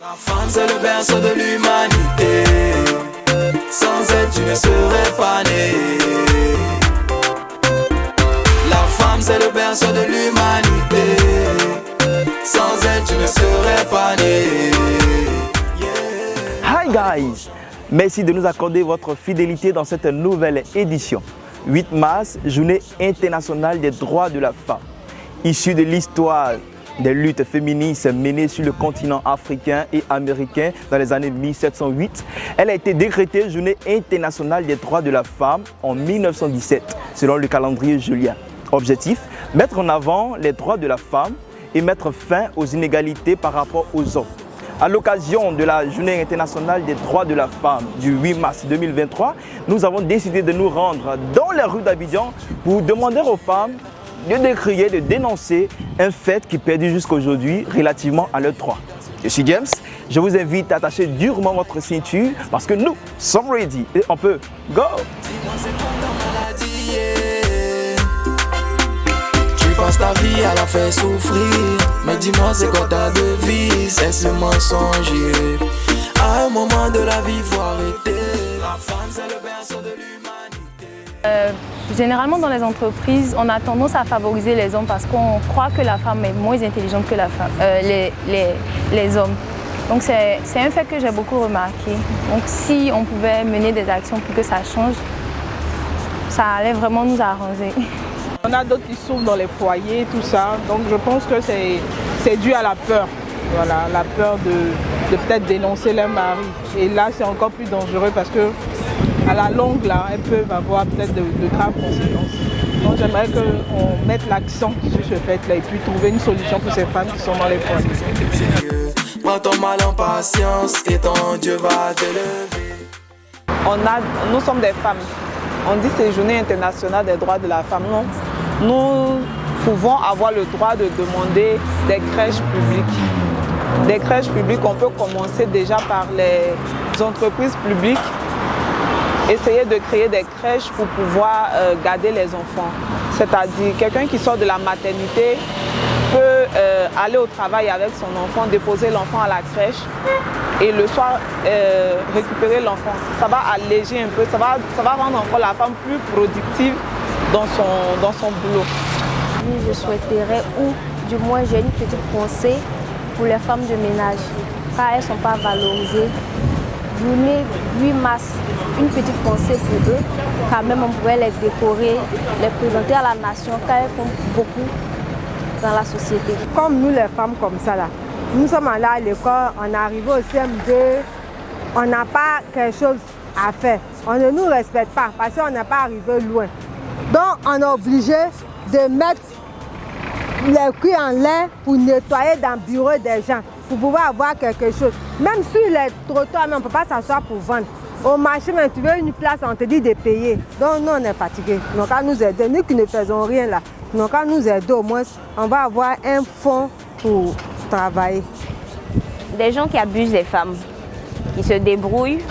La femme c'est le berceau de l'humanité. Sans elle tu ne serais pas né. La femme c'est le berceau de l'humanité. Sans elle tu ne serais pas né. Hi guys, merci de nous accorder votre fidélité dans cette nouvelle édition. 8 mars, journée internationale des droits de la femme. Issue de l'histoire des luttes féministes menées sur le continent africain et américain dans les années 1708, elle a été décrétée journée internationale des droits de la femme en 1917, selon le calendrier julien. Objectif, mettre en avant les droits de la femme et mettre fin aux inégalités par rapport aux hommes. À l'occasion de la Journée internationale des droits de la femme du 8 mars 2023, nous avons décidé de nous rendre dans les rues d'Abidjan pour demander aux femmes de décrier, de dénoncer un fait qui perdure jusqu'à aujourd'hui relativement à leurs droits. Je suis James, je vous invite à attacher durement votre ceinture parce que nous sommes ready et on peut go! Tu passes ta vie à la faire souffrir, mais dis-moi c'est quoi ta devise, est-ce le mensonger? À un moment de la vie faut arrêter. La femme c'est le berceau de l'humanité. Généralement dans les entreprises, on a tendance à favoriser les hommes parce qu'on croit que la femme est moins intelligente que la femme, les hommes. Donc c'est un fait que j'ai beaucoup remarqué. Donc si on pouvait mener des actions pour que ça change, ça allait vraiment nous arranger. On a d'autres qui souffrent dans les foyers, tout ça. Donc je pense que c'est dû à la peur. Voilà, la peur de peut-être dénoncer leur mari. Et là c'est encore plus dangereux parce que à la longue, là, elles peuvent avoir peut-être de graves conséquences. Donc j'aimerais qu'on mette l'accent sur ce fait-là et puis trouver une solution pour ces femmes qui sont dans les foyers. Prends ton mal en patience et ton Dieu va te lever. Nous sommes des femmes. On dit que c'est Journée internationale des droits de la femme. Non, nous pouvons avoir le droit de demander des crèches publiques. Des crèches publiques, on peut commencer déjà par les entreprises publiques. Essayer de créer des crèches pour pouvoir garder les enfants. C'est-à-dire quelqu'un qui sort de la maternité peut aller au travail avec son enfant, déposer l'enfant à la crèche et le soir récupérer l'enfant. Ça va alléger un peu, ça va rendre encore la femme plus productive dans son boulot. Je souhaiterais, ou du moins j'ai une petite pensée pour les femmes de ménage, car elles ne sont pas valorisées. Journée 8 mars, une petite pensée pour eux, quand même on pourrait les décorer, les présenter à la nation, car elles font beaucoup dans la société. Comme nous les femmes comme ça là, nous sommes allés à l'école, on est arrivé au CM2, on n'a pas quelque chose à faire. On ne nous respecte pas parce qu'on n'est pas arrivé loin. Donc on est obligé de mettre les culs en l'air pour nettoyer dans le bureau des gens, pour pouvoir avoir quelque chose. Même sur les trottoirs, on ne peut pas s'asseoir pour vendre. Au marché, même, tu veux une place, on te dit de payer. Donc nous, on est fatigués. Donc à nous aider, nous qui ne faisons rien là, donc à nous aider au moins, on va avoir un fonds pour travailler. Des gens qui abusent des femmes, qui se débrouillent.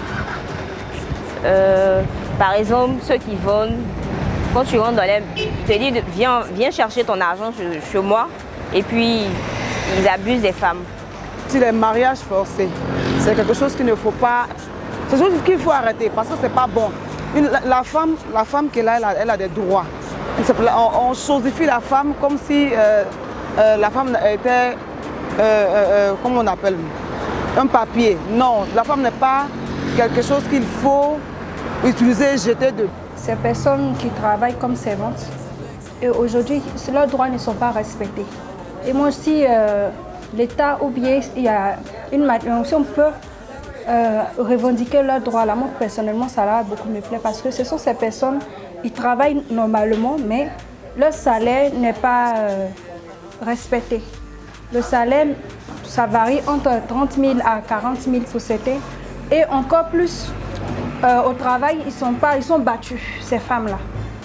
Par exemple, ceux qui vendent, quand tu rentres dans les... Tu te dis, viens chercher ton argent chez moi, et puis ils abusent des femmes. Si les mariages forcés, c'est quelque chose qu'il ne faut pas... C'est quelque chose qu'il faut arrêter parce que c'est pas bon. La femme qui est là, elle a des droits. On chosifie la femme comme si la femme était, comment on appelle, un papier. Non, la femme n'est pas quelque chose qu'il faut utiliser et jeter de. Ces personnes qui travaillent comme servantes, et aujourd'hui, leurs droits ne sont pas respectés. Et moi aussi, l'État ou bien il y a une manière, si on peut revendiquer leurs droits là, moi personnellement ça va beaucoup me plaire parce que ce sont ces personnes, ils travaillent normalement mais leur salaire n'est pas respecté. Le salaire, ça varie entre 30 000 à 40 000 pour certains et encore plus au travail, ils sont battus, ces femmes-là.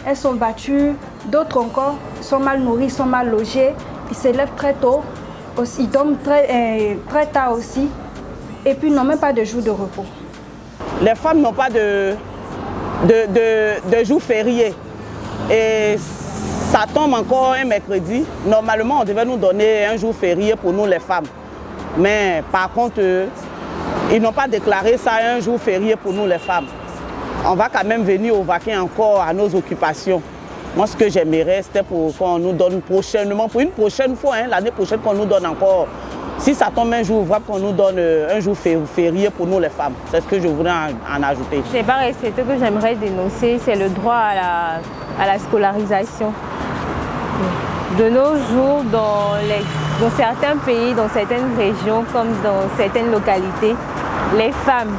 Elles sont battues, d'autres encore sont mal nourries, sont mal logées, ils se lèvent très tôt. Ils dorment très tard aussi et puis n'ont même pas de jours de repos. Les femmes n'ont pas de jours fériés et ça tombe encore un mercredi. Normalement, on devait nous donner un jour férié pour nous les femmes. Mais par contre, ils n'ont pas déclaré ça un jour férié pour nous les femmes. On va quand même venir au vaquer encore à nos occupations. Moi, ce que j'aimerais, c'était pour qu'on nous donne prochainement, pour une prochaine fois, hein, l'année prochaine, qu'on nous donne encore, si ça tombe un jour ouvrable, qu'on nous donne un jour férié pour nous les femmes. C'est ce que je voudrais en ajouter. Ce n'est pas respecté que j'aimerais dénoncer, c'est le droit à la scolarisation. De nos jours, dans certains pays, dans certaines régions, comme dans certaines localités, les femmes,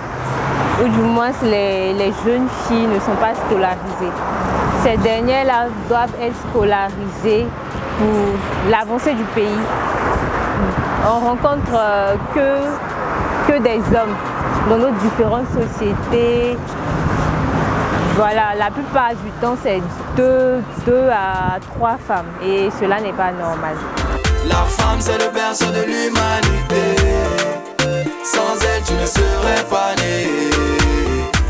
ou du moins les jeunes filles, ne sont pas scolarisées. Ces dernières-là doivent être scolarisées pour l'avancée du pays. On rencontre que des hommes dans nos différentes sociétés. Voilà, la plupart du temps, c'est 2 à 3 femmes et cela n'est pas normal. La femme, c'est le berceau de l'humanité. Sans elle, tu ne serais pas né.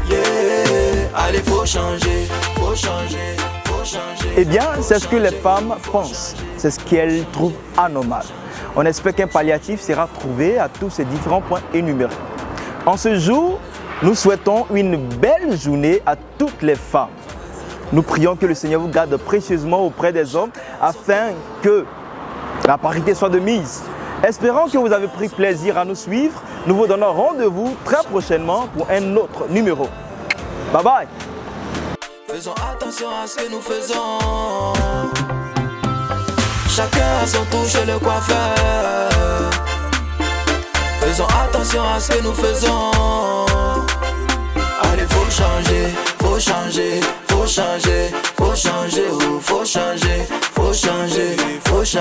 Yeah. Allez, faut changer, faut changer, faut changer. Eh bien, c'est ce que les femmes pensent. C'est ce qu'elles trouvent anormal. On espère qu'un palliatif sera trouvé à tous ces différents points énumérés. En ce jour, nous souhaitons une belle journée à toutes les femmes. Nous prions que le Seigneur vous garde précieusement auprès des hommes afin que la parité soit de mise. Espérons que vous avez pris plaisir à nous suivre. Nous vous donnons rendez-vous très prochainement pour un autre numéro. Bye bye. Faisons attention à ce que nous faisons. Chacun a son tour chez le coiffeur. Faisons attention à ce que nous faisons. Allez, faut changer, faut changer, faut changer, faut changer, oh, faut changer, faut changer, faut changer.